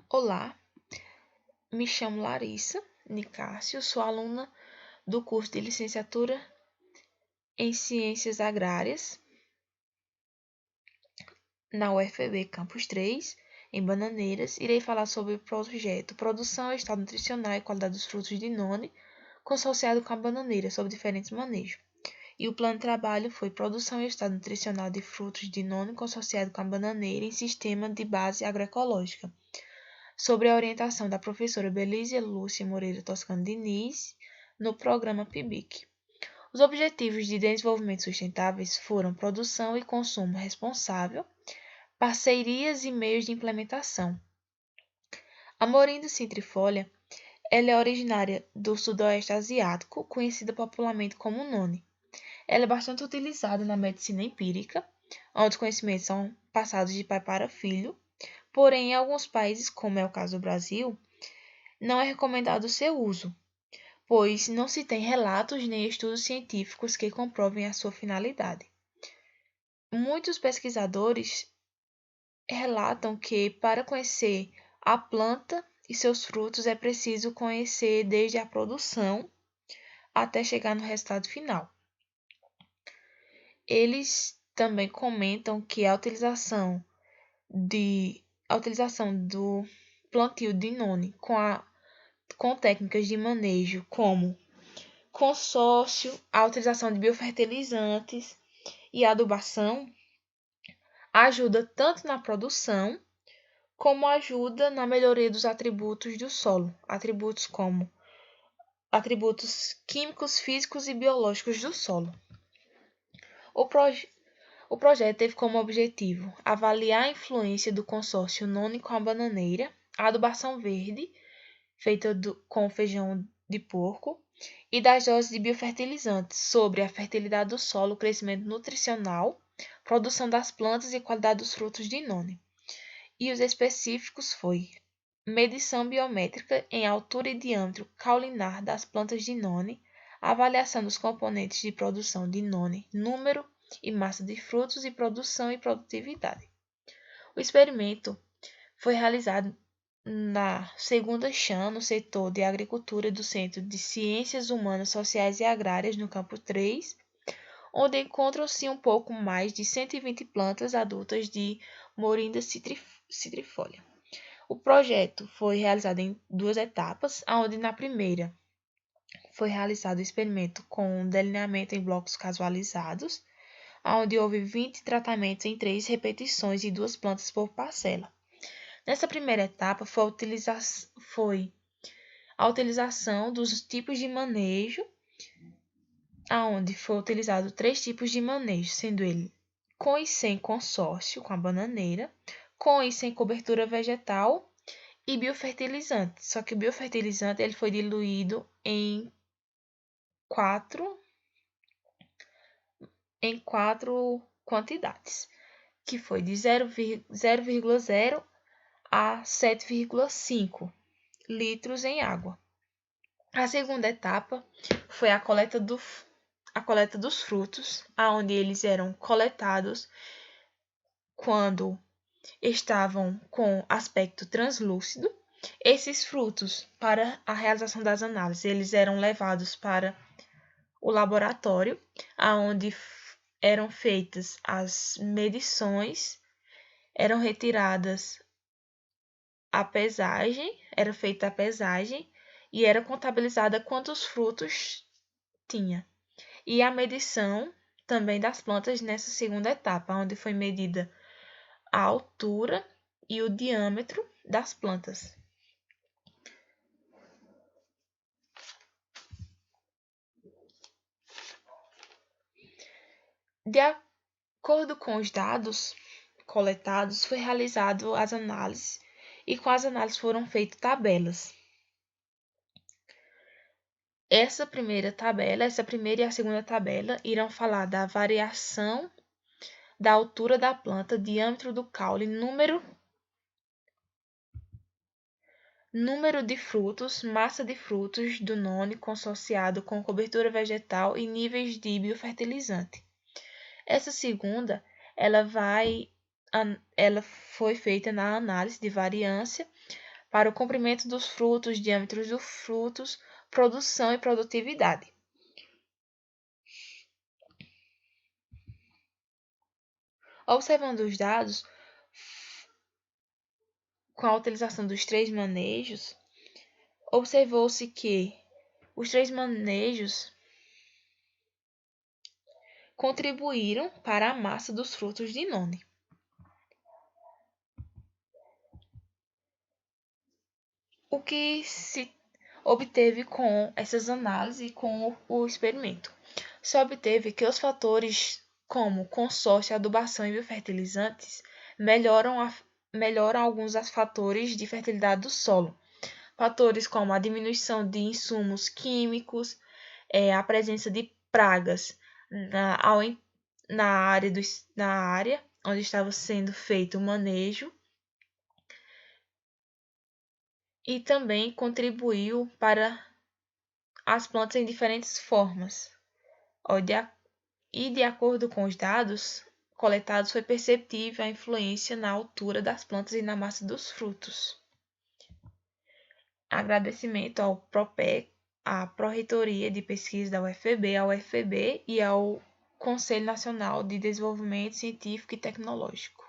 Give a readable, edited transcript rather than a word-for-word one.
Olá, me chamo Larissa Nicásio, sou aluna do curso de Licenciatura em Ciências Agrárias na UFB Campus 3, em Bananeiras. Irei falar sobre o projeto Produção, Estado Nutricional e Qualidade dos Frutos de Noni, consorciado com a bananeira, sobre diferentes manejos. E o plano de trabalho foi Produção e Estado Nutricional de Frutos de Noni, consorciado com a bananeira em Sistema de Base Agroecológica, sobre a orientação da professora Belízia Lúcia Moreira Toscano Diniz, no programa PIBIC. Os Objetivos de Desenvolvimento Sustentáveis foram produção e consumo responsável, parcerias e meios de implementação. A morinda citrifolia ela é originária do sudoeste asiático, conhecida popularmente como noni. Ela é bastante utilizada na medicina empírica, onde os conhecimentos são passados de pai para filho. Porém, em alguns países, como é o caso do Brasil, não é recomendado o seu uso, pois não se tem relatos nem estudos científicos que comprovem a sua finalidade. Muitos pesquisadores relatam que, para conhecer a planta e seus frutos, é preciso conhecer desde a produção até chegar no resultado final. Eles também comentam que a utilização do plantio de noni com técnicas de manejo como consórcio, a utilização de biofertilizantes e adubação ajuda tanto na produção como ajuda na melhoria dos atributos do solo, atributos como atributos químicos, físicos e biológicos do solo. O projeto teve como objetivo avaliar a influência do consórcio noni com a bananeira, a adubação verde, feita com feijão de porco, e das doses de biofertilizantes sobre a fertilidade do solo, o crescimento nutricional, produção das plantas e qualidade dos frutos de noni. E os específicos foi medição biométrica em altura e diâmetro caulinar das plantas de noni, avaliação dos componentes de produção de noni, número e massa de frutos e produção e produtividade. O experimento foi realizado na segunda CHAN, no setor de agricultura do Centro de Ciências Humanas, Sociais e Agrárias, no campo 3, onde encontram-se um pouco mais de 120 plantas adultas de Morinda citrifolia. O projeto foi realizado em 2 etapas, onde na primeira foi realizado o experimento com delineamento em blocos casualizados, onde houve 20 tratamentos em 3 repetições e 2 plantas por parcela. Nessa primeira etapa foi a utilização dos tipos de manejo, onde foi utilizado 3 tipos de manejo, sendo ele com e sem consórcio, com a bananeira, com e sem cobertura vegetal e biofertilizante. Só que o biofertilizante ele foi diluído em 4 quantidades, que foi de 0,0 a 7,5 litros em água. A segunda etapa foi a coleta dos frutos, onde eles eram coletados quando estavam com aspecto translúcido. Esses frutos, para a realização das análises, eles eram levados para o laboratório, onde eram feitas as medições, eram retiradas era feita a pesagem e era contabilizada quantos frutos tinha. E a medição também das plantas nessa segunda etapa, onde foi medida a altura e o diâmetro das plantas. De acordo com os dados coletados, foi realizado as análises e com as análises foram feitas tabelas. Essa primeira e a segunda tabela irão falar da variação da altura da planta, diâmetro do caule, número de frutos, massa de frutos do noni consorciado com cobertura vegetal e níveis de biofertilizante. Essa segunda, ela foi feita na análise de variância para o comprimento dos frutos, diâmetros dos frutos, produção e produtividade. Observando os dados, com a utilização dos 3 manejos, observou-se que os 3 manejos contribuíram para a massa dos frutos de noni. O que se obteve com essas análises e com o experimento? Se obteve que os fatores como consórcio, adubação e biofertilizantes melhoram alguns dos fatores de fertilidade do solo. Fatores como a diminuição de insumos químicos, a presença de pragas na área onde estava sendo feito o manejo, e também contribuiu para as plantas em diferentes formas. De acordo com os dados coletados, foi perceptível a influência na altura das plantas e na massa dos frutos. Agradecimento ao PROPEC, à Pró-Reitoria de Pesquisa da UFB, ao UFB e ao Conselho Nacional de Desenvolvimento Científico e Tecnológico.